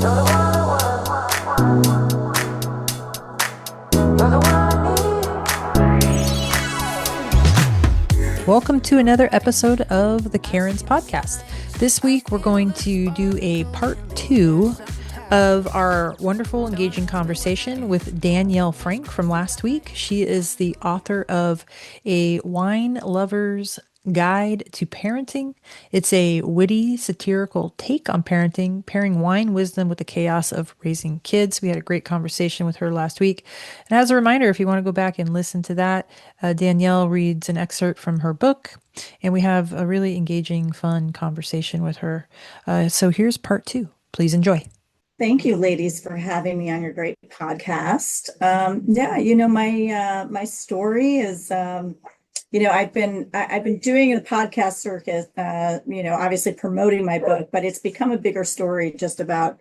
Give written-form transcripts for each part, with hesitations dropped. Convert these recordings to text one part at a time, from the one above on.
Welcome to another episode of the Karen's Podcast. This week, we're going to do a part 2 of our wonderful, engaging conversation with Danielle Frank from last week. She is the author of A Wine Lover's Guide to Parenting. It's a witty, satirical take on parenting, pairing wine wisdom with the chaos of raising kids. We had a great conversation with her last week. And as a reminder, if you want to go back and listen to that, Danielle reads an excerpt from her book, and we have a really engaging, fun conversation with her. So here's part 2. Please enjoy. Thank you, ladies, for having me on your great podcast. My story is, I've been doing the podcast circuit, obviously promoting my book, but it's become a bigger story just about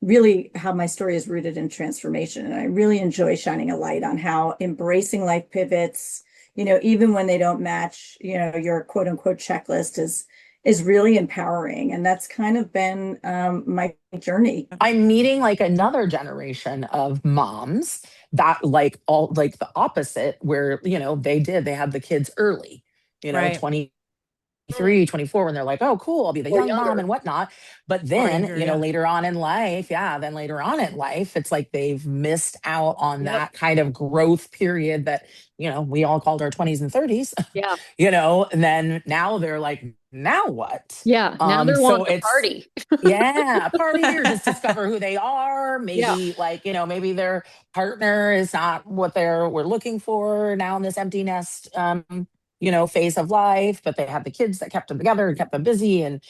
really how my story is rooted in transformation. And I really enjoy shining a light on how embracing life pivots, even when they don't match, your quote unquote checklist is really empowering. And that's kind of been my journey. I'm meeting like another generation of moms that like the opposite, where, they had the kids early, Right. 23, 24, when they're like, oh, cool, I'll be the young mom and whatnot. But then, later on in life, it's like they've missed out on that kind of growth period that, we all called our 20s and 30s. Yeah. And then now they're like, now what? Yeah. Now they're wanting to party. Party or just discover who they are. Maybe maybe their partner is not what we're looking for now in this empty nest, phase of life, but they had the kids that kept them together and kept them busy. And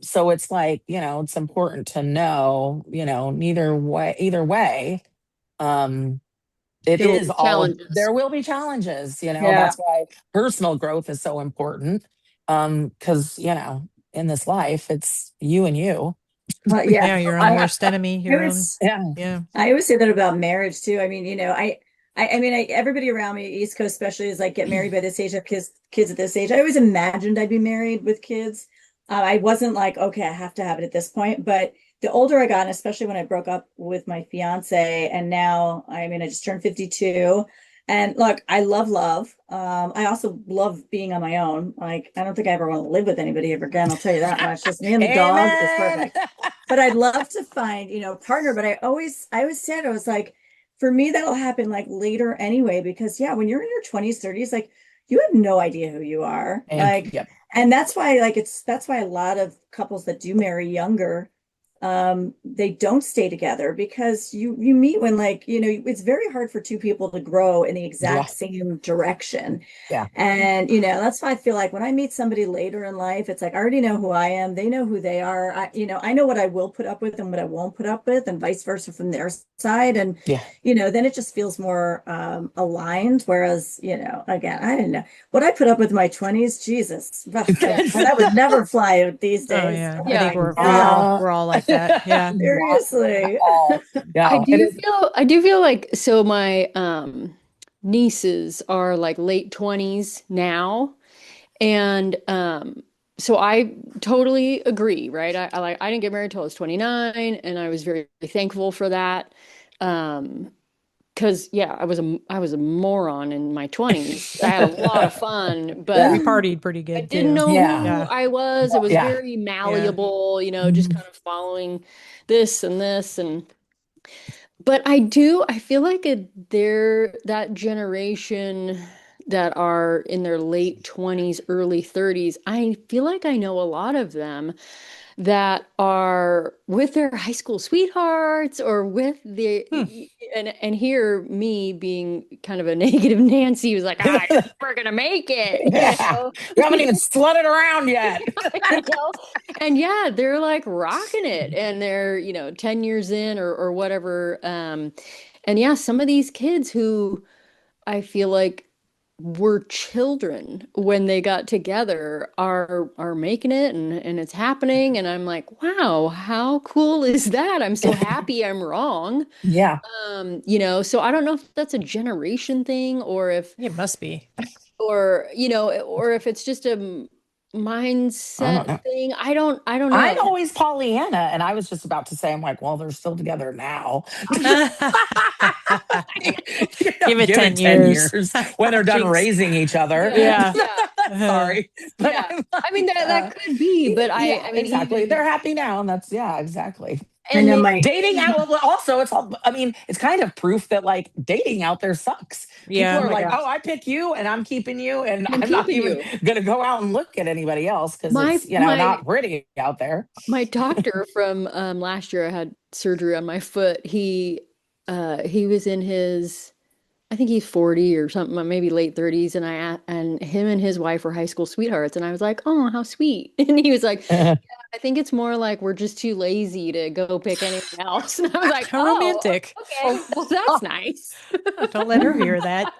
so it's like, it's important to know, either way, there will be challenges, that's why personal growth is so important. Because, in this life, it's you and you. Your own worst enemy. I always say that about marriage too. I mean, everybody around me, East Coast especially, is like, get married by this age, have kids at this age. I always imagined I'd be married with kids. I wasn't like, okay, I have to have it at this point. But the older I got, and especially when I broke up with my fiance, and now, I just turned 52. And look, I love. I also love being on my own. Like, I don't think I ever want to live with anybody ever again. I'll tell you that much. Just me and the dog is perfect. But I'd love to find, a partner. But I always said, I was like, for me, that'll happen like later anyway, because when you're in your 20s, 30s, like, you have no idea who you are. And that's why, that's why a lot of couples that do marry younger, they don't stay together, because you meet when, it's very hard for two people to grow in the exact same direction. And that's why I feel like when I meet somebody later in life, it's like, I already know who I am, they know who they are. I know what I will put up with and what I won't put up with, and vice versa from their side. And then it just feels more aligned. Whereas, again, I didn't know what I put up with in my 20s. Jesus, that would never fly these days. I think we're all like that. Yeah. Seriously. I do feel like, so my nieces are like late 20s now. And so I totally agree, right? I didn't get married until I was 29, and I was very thankful for that. Because I was a moron in my 20s. I had a lot of fun, but we partied pretty good. I didn't know who I was. It was very malleable, just kind of following this and this. But I feel like that generation that are in their late 20s, early 30s, I feel like I know a lot of them that are with their high school sweethearts, or with and here, me being kind of a negative Nancy, who's like, we're gonna make it. We haven't even slutted around yet. And they're like rocking it, and they're 10 years in or whatever. And some of these kids who I feel like were children when they got together are making it, and it's happening, and I'm like, wow, how cool is that? I'm so happy I'm wrong. So I don't know if that's a generation thing, or if it must be, or if it's just mindset thing. I don't know. I'm always Pollyanna, and I was just about to say, I'm like, well, they're still together now. Give it 10 years when they're done raising each other. Yeah. Sorry. But yeah. I mean, that could be, but I mean, exactly. They're happy now, and that's exactly. And then my dating out. Also, it's all. I mean, it's kind of proof that like dating out there sucks. Yeah. People are like, oh, I pick you, and I'm keeping you, and I'm not even gonna go out and look at anybody else because it's not pretty out there. My doctor from last year, I had surgery on my foot. He was in his, I think he's 40 or something, maybe late 30s, and him and his wife were high school sweethearts, and I was like, oh, how sweet. And he was like, yeah, I think it's more like we're just too lazy to go pick anything else. And I was like, how romantic. Okay, well, that's nice. Don't let her hear that.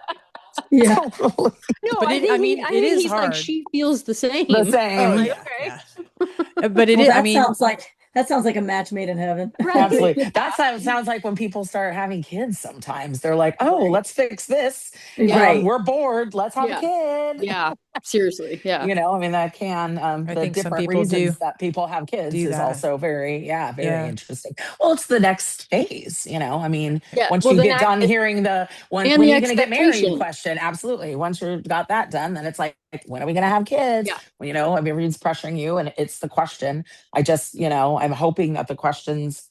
Yeah. No, but I mean, it is hard. Like, she feels the same. The same. Oh, like, okay. But it is. That sounds like a match made in heaven. Right. Absolutely. That sounds like when people start having kids sometimes. They're like, oh, let's fix this. Right. We're bored. Let's have a kid. Yeah. Seriously. Yeah. I mean, that can, I the think different some people reasons that people have kids is also very interesting. Well, it's the next phase, I mean, once you get done hearing when are you going to get married question, absolutely. Once you've got that done, then it's like, when are we going to have kids? Yeah. I mean, everyone's pressuring you and it's the question. I just, I'm hoping that the questions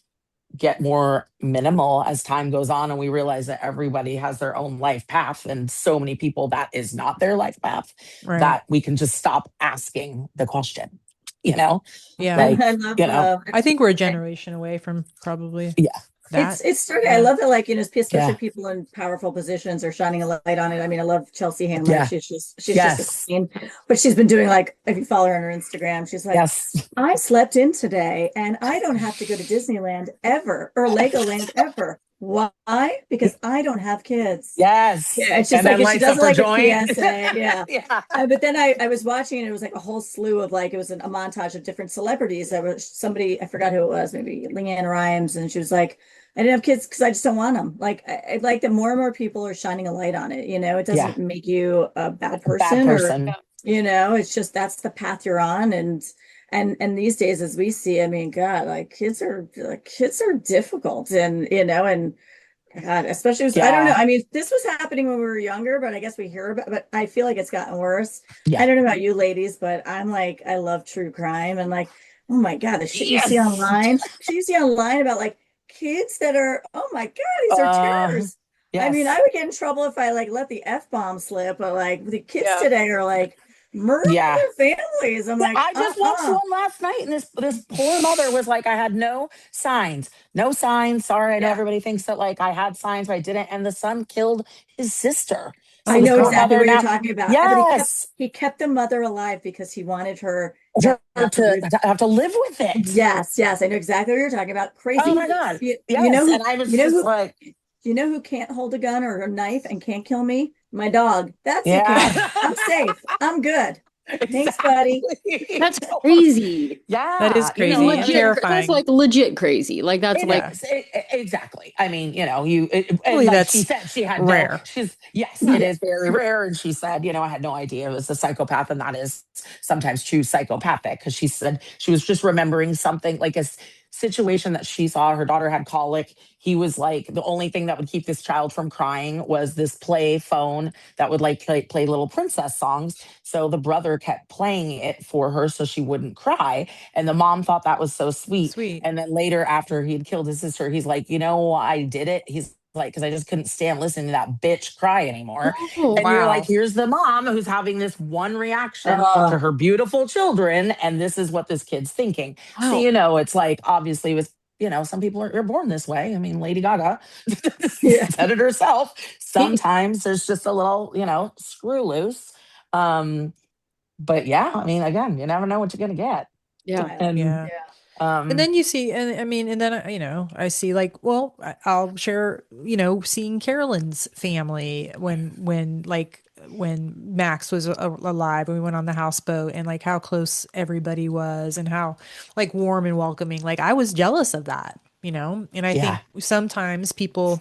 get more minimal as time goes on and we realize that everybody has their own life path and so many people that is not their life path that we can just stop asking the question, Yeah. Like, I think we're a generation away from probably it's starting. I love that, especially people in powerful positions are shining a light on it. I mean, I love Chelsea Handler. Yeah. She's just a queen. But she's been doing if you follow her on her Instagram, she's like, I slept in today and I don't have to go to Disneyland ever or Legoland ever. Why? Because I don't have kids. Yes. Yeah, it's just she does a PSA. Yeah. But then I was watching and it was like a whole slew of it was a montage of different celebrities. There was somebody, I forgot who it was, maybe Leanne Rimes, and she was like, I didn't have kids because I just don't want them. I like that more and more people are shining a light on it. It doesn't make you a bad person. Or, it's just that's the path you're on. And these days, as we see, I mean, God, kids are difficult, and God, especially I don't know. I mean, this was happening when we were younger, but I guess we hear about. But I feel like it's gotten worse. Yeah. I don't know about you ladies, but I'm I love true crime and oh my God, the shit you see online. Shit you see online about kids that are, oh my God, these are terrorists. Yes. I mean, I would get in trouble if I let the F-bomb slip, but the kids today are murder their families. I'm I just watched one last night, and this poor mother was like, I had no signs. Sorry, I know everybody thinks that I had signs, but I didn't. And the son killed his sister. So I know exactly what you're talking about. Yes, he kept the mother alive because he wanted her to have to live with it. Yes, I know exactly what you're talking about. Crazy. Oh my God. And I was you know who can't hold a gun or a knife and can't kill me? My dog. That's I'm safe. I'm good. Thanks, buddy. That's crazy. Yeah, that is crazy. Legit, terrifying. That's legit crazy. That's exactly. I mean, you. That's she said she had rare. It is very rare. And she said, I had no idea it was a psychopath, and that is sometimes true psychopathic, because she said she was just remembering something a situation that she saw. Her daughter had colic. He was the only thing that would keep this child from crying was this play phone that would play little princess songs. So the brother kept playing it for her so she wouldn't cry. And the mom thought that was so sweet. And then later, after he'd killed his sister, he's like, I did it. He's because I just couldn't stand listening to that bitch cry anymore. Oh, and you're here's the mom who's having this one reaction to her beautiful children. And this is what this kid's thinking. Wow. So, it's obviously with, some people are born this way. I mean, Lady Gaga said it herself. Sometimes there's just a little, screw loose. But I mean, again, you never know what you're going to get. Yeah. And then you see, and I mean, and then, I see I'll share, seeing Carolyn's family when Max was alive and we went on the houseboat, and how close everybody was and how warm and welcoming. I was jealous of that, and I think sometimes people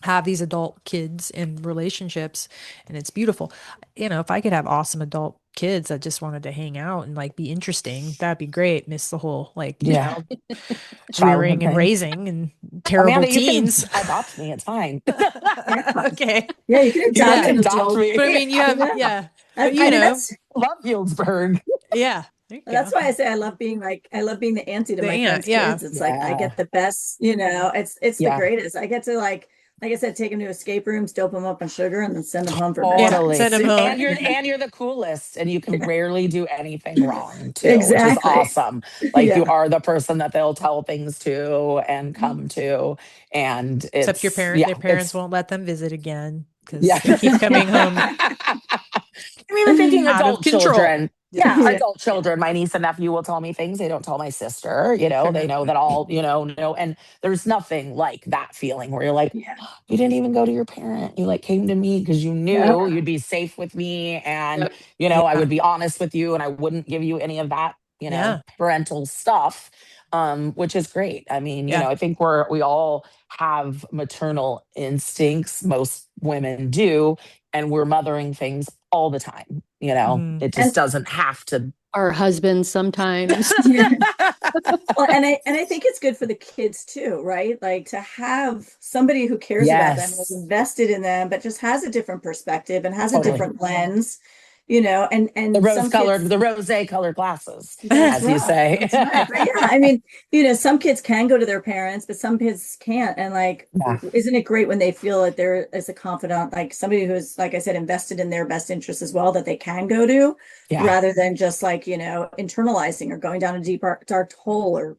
have these adult kids and relationships, and it's beautiful. If I could have awesome adult kids that just wanted to hang out and like be interesting, that'd be great. Miss the whole like child rearing and raising and terrible Amanda, teens. You can adopt me. It's fine. Okay. Yeah, you can adopt me. But I mean, you have But love Fieldsburg. Yeah. That's why I say I love being the auntie to my friends' kids. It's like I get the best, it's the greatest. I get to like I said, take them to escape rooms, dope them up on sugar, and then send them home for totally. Send them home. And you're the coolest, and you can rarely do anything wrong too, exactly. which is awesome. Like you are the person that they'll tell things to and come to, and except their parents won't let them visit again because they keep coming home. I'm even thinking adult children. Yeah, adult children. My niece and nephew will tell me things they don't tell my sister. They know that all, know, and there's nothing like that feeling where you're like, you didn't even go to your parent. You like came to me because you knew you'd be safe with me. And, I would be honest with you and I wouldn't give you any of that, parental stuff, which is great. I mean, I think we all have maternal instincts. Most women do. And we're mothering things all the time. It just doesn't have to. Our husbands sometimes. Well, and I think it's good for the kids too, right? Like to have somebody who cares about them, is invested in them, but just has a different perspective and has a different lens. And the rose colored glasses, as you say. Right. But I mean, some kids can go to their parents, but some kids can't. And like, isn't it great when they feel that there is a confidant, like somebody who's, like I said, invested in their best interest as well, that they can go to, rather than just like, internalizing or going down a deep dark hole or,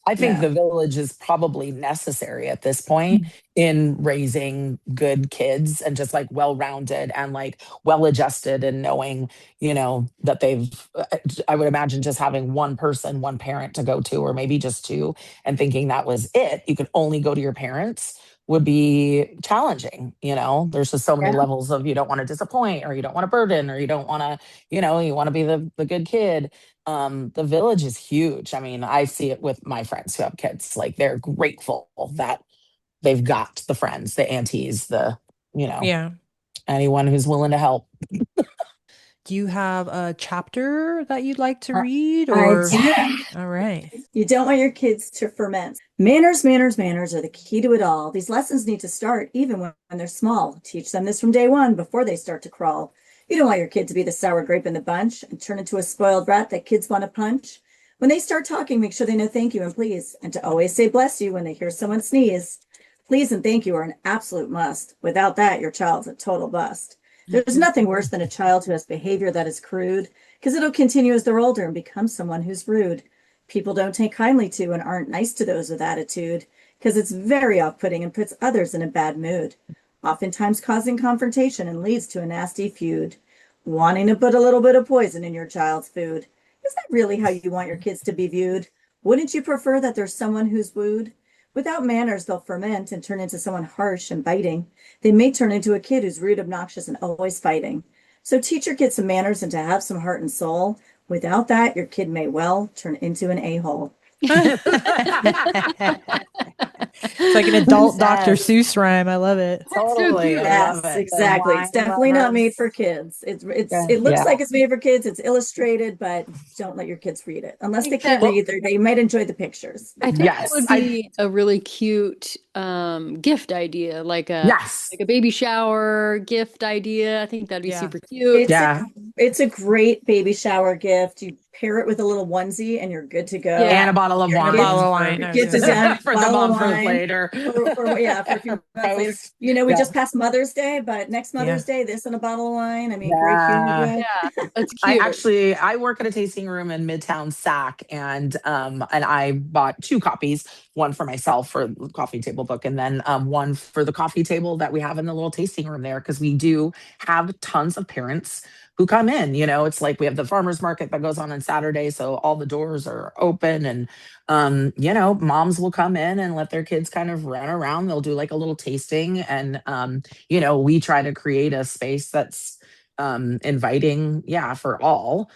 I think the village is probably necessary at this point in raising good kids and just like well-rounded and like well-adjusted and knowing, that I would imagine just having one parent to go to, or maybe just two, and thinking that was it. You could only go to your parents would be challenging. There's just so many levels of, you don't want to disappoint, or you don't want to burden, or you don't want to, you want to be the good kid. The village is huge. I mean, I see it with my friends who have kids. Like they're grateful that they've got the friends, the aunties, anyone who's willing to help. Do you have a chapter that you'd like to read? Or all right. You don't want your kids to ferment. Manners, manners, manners are the key to it all. These lessons need to start even when they're small. Teach them this from day one before they start to crawl. You don't want your kid to be the sour grape in the bunch and turn into a spoiled brat that kids want to punch. When they start talking, make sure they know thank you and please, and to always say bless you when they hear someone sneeze. Please and thank you are an absolute must. Without that, your child's a total bust. There's nothing worse than a child who has behavior that is crude, because it'll continue as they're older and become someone who's rude. People don't take kindly to and aren't nice to those with attitude, because it's very off-putting and puts others in a bad mood, oftentimes causing confrontation and leads to a nasty feud. Wanting to put a little bit of poison in your child's food. Is that really how you want your kids to be viewed? Wouldn't you prefer that there's someone who's wooed? Without manners, they'll ferment and turn into someone harsh and biting. They may turn into a kid who's rude, obnoxious, and always fighting. So teach your kid some manners and to have some heart and soul. Without that, your kid may well turn into an a-hole. It's like an adult Dr. Seuss rhyme. I love it. Totally. Yes, exactly. It's definitely not made for kids. It looks like it's made for kids. It's illustrated, but don't let your kids read it unless they can read. They might enjoy the pictures. I think that would be a really cute gift idea, like a baby shower gift idea. I think that'd be super cute. It's a great baby shower gift. You pair it with a little onesie and you're good to go. And a bottle of wine. Get it done for the mom fruit later. For a few months later. We just passed Mother's Day, but next Mother's Day, this and a bottle of wine. I mean, great humor. Yeah, that's cute. I work at a tasting room in Midtown Sac, and I bought 2 copies, one for myself for the coffee table book, and then one for the coffee table that we have in the little tasting room there, because we do have tons of parents who come in. It's like we have the farmers market that goes on Saturday, so all the doors are open, and moms will come in and let their kids kind of run around. They'll do like a little tasting, and we try to create a space that's inviting, for all,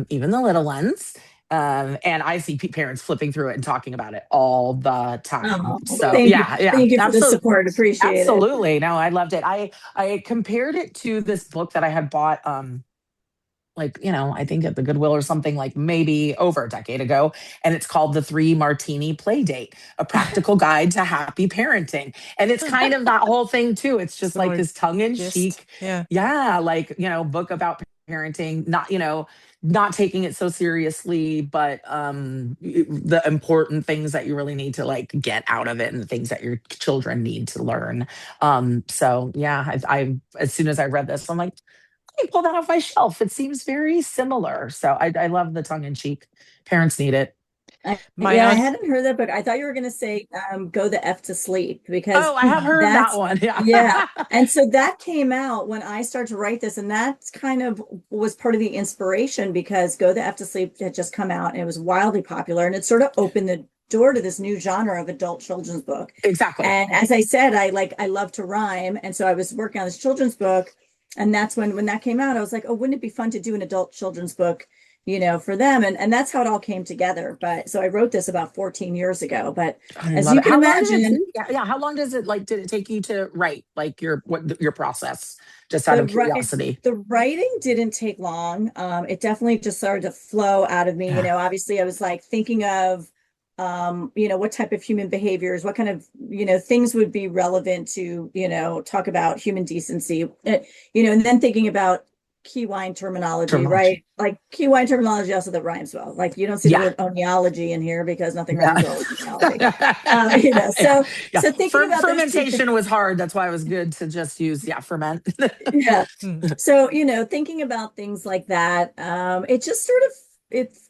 even the little ones. And I see parents flipping through it and talking about it all the time. So thank you. yeah, Thank you for the absolutely. support. Appreciate it. Absolutely. No, I loved it. I compared it to this book that I had bought like, I think at the Goodwill or something, like maybe over a decade ago. And it's called The Three Martini Playdate, a practical guide to happy parenting. And it's kind of that whole thing too. It's just like this tongue in cheek. Yeah. Like, book about parenting, not taking it so seriously, but the important things that you really need to like get out of it and the things that your children need to learn. So yeah, I as soon as I read this, I'm like, pull that off my shelf. It seems very similar. So I love the tongue in cheek. Parents need it. I hadn't heard that book. I thought you were going to say Go the F to Sleep, because I have heard that one. Yeah. And so that came out when I started to write this, and that kind of was part of the inspiration, because Go the F to Sleep had just come out and it was wildly popular, and it sort of opened the door to this new genre of adult children's book. Exactly. And as I said, I love to rhyme. And so I was working on this children's book. And that's when that came out, I was like, oh, wouldn't it be fun to do an adult children's book, for them? And that's how it all came together. But so I wrote this about 14 years ago. But as you can imagine, how long did it take you to write, like your process, just out of curiosity? The writing didn't take long. It definitely just started to flow out of me. Obviously I was like thinking of what type of human behaviors, what kind of, things would be relevant to, talk about human decency, and then thinking about key wine terminology, right? Like key wine terminology also that rhymes well. Like you don't see the word oneology in here because nothing rhymes well with oneology. So thinking about fermentation was hard. That's why it was good to just use ferment. So, thinking about things like that, it just sort of,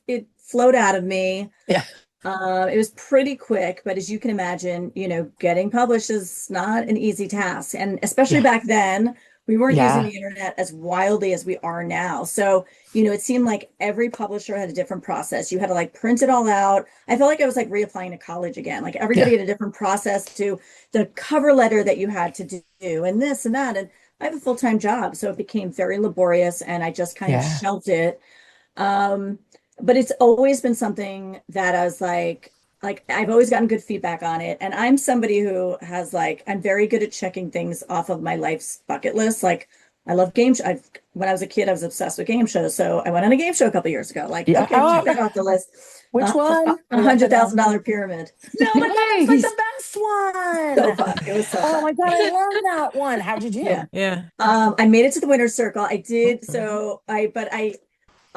it flowed out of me. It was pretty quick, but as you can imagine, getting published is not an easy task. And especially back then, we weren't using the internet as wildly as we are now. So, it seemed like every publisher had a different process. You had to like print it all out. I felt like I was like reapplying to college again. Like everybody had a different process to the cover letter that you had to do and this and that. And I have a full-time job, so it became very laborious, and I just kind of shelved it. But it's always been something that I was like I've always gotten good feedback on it. And I'm somebody who has I'm very good at checking things off of my life's bucket list. Like I love games. When I was a kid, I was obsessed with game shows. So I went on a game show a couple years ago. Okay, check that off the list. Which one? $100,000 Pyramid. No, my God, it's like the best one. So fun. It was so fun. Oh my God, I love that one. How'd you do? I made it to the winner's circle. I did. So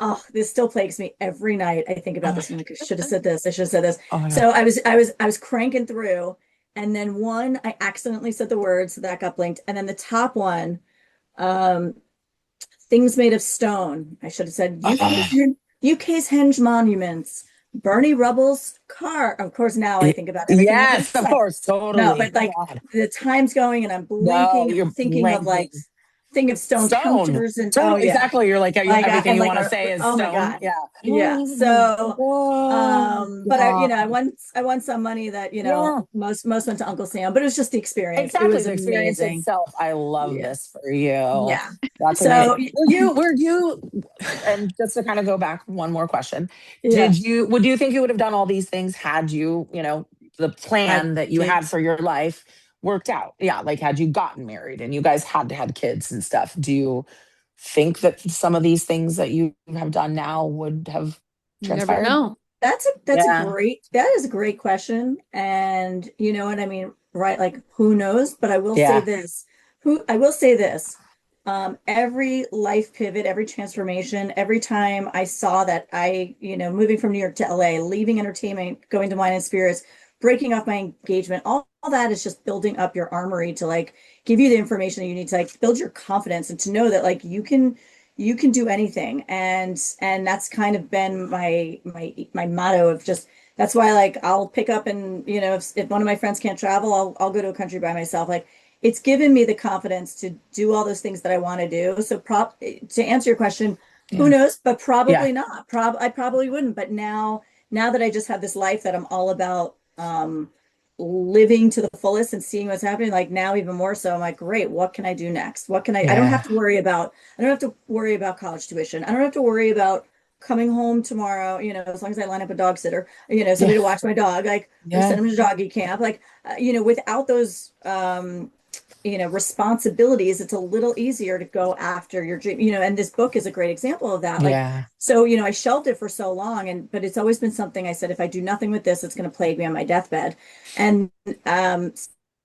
oh, this still plagues me every night. I think about this. I'm like, I should have said this. I should have said this. So I was cranking through, and then one, I accidentally said the word, so that got blinked. And then the top one, things made of stone. I should have said UK's henge monuments, Bernie Rubble's car. Of course, now I think about it. Yes, of course, totally. No, but the time's going, and I'm blinking. I'm thinking of thing of stone counters and exactly. You're like everything you want to say is stone. My God. So but I won some money that most went to Uncle Sam, but it was just the experience. Exactly. It was the experience itself. I love this for you. That's so amazing. Were you and just to kind of go back one more question, would you think you would have done all these things had you the plan that you had for your life worked out? Like had you gotten married and you guys had to have kids and stuff, do you think that some of these things that you have done now would have transpired? Never know. That is a great question. And you know what I mean, right? Like who knows? But I will say this. Every life pivot, every transformation, every time I saw that moving from New York to LA, leaving entertainment, going to wine and spirits, breaking off my engagement, all that is just building up your armory to give you the information that you need to build your confidence and to know that you can do anything. And that's kind of been my motto of just, that's why I'll pick up and, if one of my friends can't travel, I'll go to a country by myself. It's given me the confidence to do all those things that I want to do. So to answer your question, who knows, but probably not. I probably wouldn't. But now that I just have this life that I'm all about, living to the fullest and seeing what's happening, now even more so, I'm like, great, what can I do next? What can I don't have to worry about college tuition. I don't have to worry about coming home tomorrow, as long as I line up a dog sitter, somebody to watch my dog, like, or send him to doggy camp, like, without those, responsibilities, it's a little easier to go after your dream, and this book is a great example of that. Like, so, I shelved it for so long, but it's always been something I said, if I do nothing with this, it's going to plague me on my deathbed. And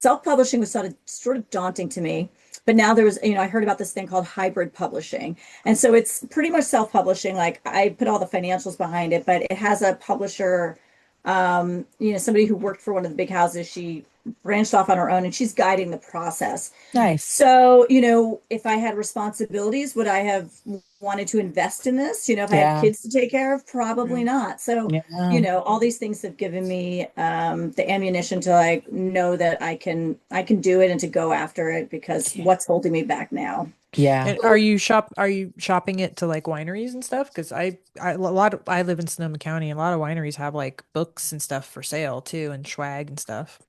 self-publishing was sort of daunting to me. But now there was, I heard about this thing called hybrid publishing. And so it's pretty much self-publishing. Like, I put all the financials behind it, but it has a publisher, somebody who worked for one of the big houses. She branched off on her own, and she's guiding the process. Nice. So, if I had responsibilities, would I have wanted to invest in this? If I had kids to take care of, probably not. So, all these things have given me the ammunition to, like, know that I can do it and to go after it, because what's holding me back now? Yeah. And are you shopping it to, like, wineries and stuff? Because I live in Sonoma County, and a lot of wineries have, like, books and stuff for sale too, and swag and stuff.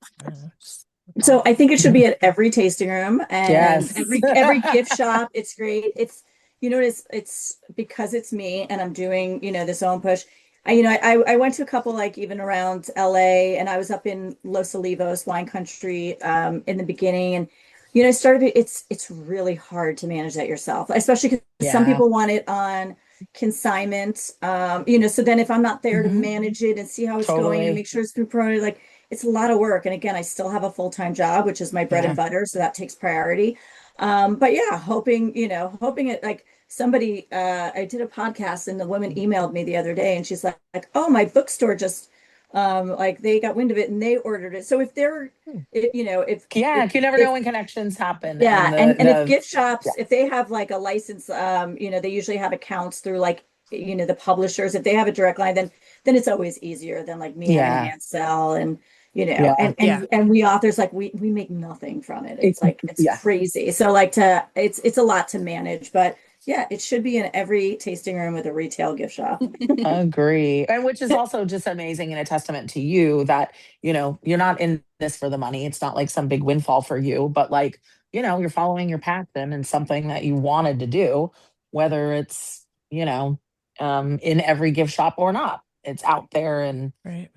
So I think it should be at every tasting room and every gift shop. It's great. It's, it's because it's me and I'm doing, this own push. I went to a couple, like, even around LA, and I was up in Los Olivos wine country in the beginning, and it's really hard to manage that yourself, especially because some people want it on consignment. So then if I'm not there to manage it and see how it's going and make sure it's through priority, like, it's a lot of work. And again, I still have a full-time job, which is my bread and butter. So that takes priority. But yeah, hoping it, like, somebody, I did a podcast, and the woman emailed me the other day, and she's like, oh, my bookstore just, like, they got wind of it and they ordered it. So if they're, you never know when connections happen. And if gift shops, if they have, like, a license, they usually have accounts through, like, the publishers. If they have a direct line, then it's always easier than, like, me having a hand sell, and and we authors, like, we make nothing from it. It's like, it's crazy. So, like, it's a lot to manage, but yeah, it should be in every tasting room with a retail gift shop. Agree. And which is also just amazing, and a testament to you that, you're not in this for the money. It's not like some big windfall for you, but, like, you're following your passion and something that you wanted to do, whether it's, in every gift shop or not. It's out there, and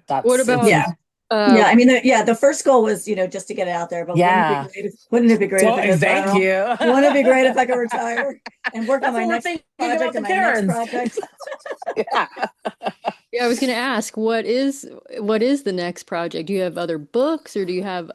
that's what about I mean, the first goal was, just to get it out there, but wouldn't it be great if I could thank you. Wouldn't it be great if I could retire and work on my next project and my next project? I was going to ask, what is the next project? Do you have other books, or do you have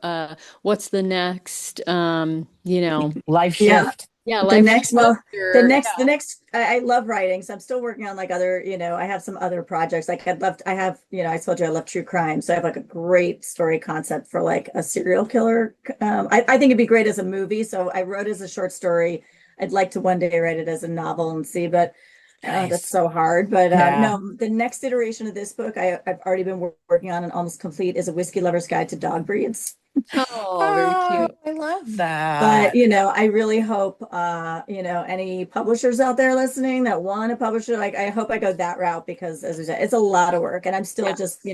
what's the next life shift? The next, I love writing. So I'm still working on, like, other, I have some other projects. Like, I told you I love true crime. So I have, like, a great story concept for, like, a serial killer. I think it'd be great as a movie. So I wrote it as a short story. I'd like to one day write it as a novel and see, but that's so hard. But no, the next iteration of this book I've already been working on and almost complete is A Whiskey Lover's Guide to Dog Breeds. Oh, very cute. I love that. But, I really hope, any publishers out there listening that want to publish it, like, I hope I go that route, because, as we said, it's a lot of work, and I'm still just,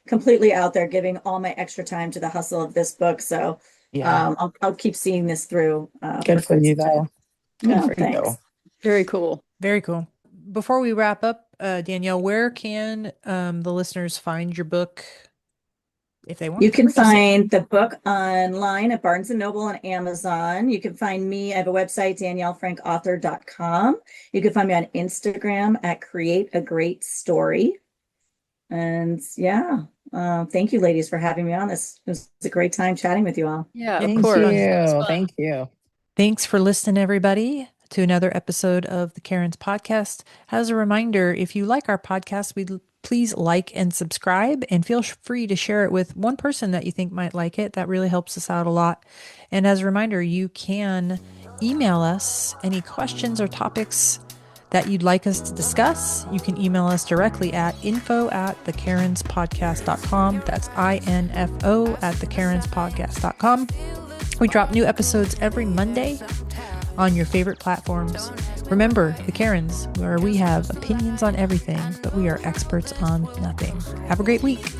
completely out there giving all my extra time to the hustle of this book. So I'll keep seeing this through. Good for you, though. Thanks. Very cool. Very cool. Before we wrap up, Danielle, where can the listeners find your book? If they want, you can find the book online at Barnes & Noble and Amazon. You can find me. I have a website, daniellefrankauthor.com. You can find me on Instagram at Create a Great Story. And thank you, ladies, for having me on this. It was a great time chatting with you all. Yeah, of course. Thank you. Thanks for listening, everybody, to another episode of the Karen's Podcast. As a reminder, if you like our podcast, we'd please like and subscribe, and feel free to share it with one person that you think might like it. That really helps us out a lot. And as a reminder, you can email us any questions or topics that you'd like us to discuss. You can email us directly at info@thekarenspodcast.com. That's info@thekarenspodcast.com. We drop new episodes every Monday on your favorite platforms. Remember, the Karens, where we have opinions on everything, but we are experts on nothing. Have a great week.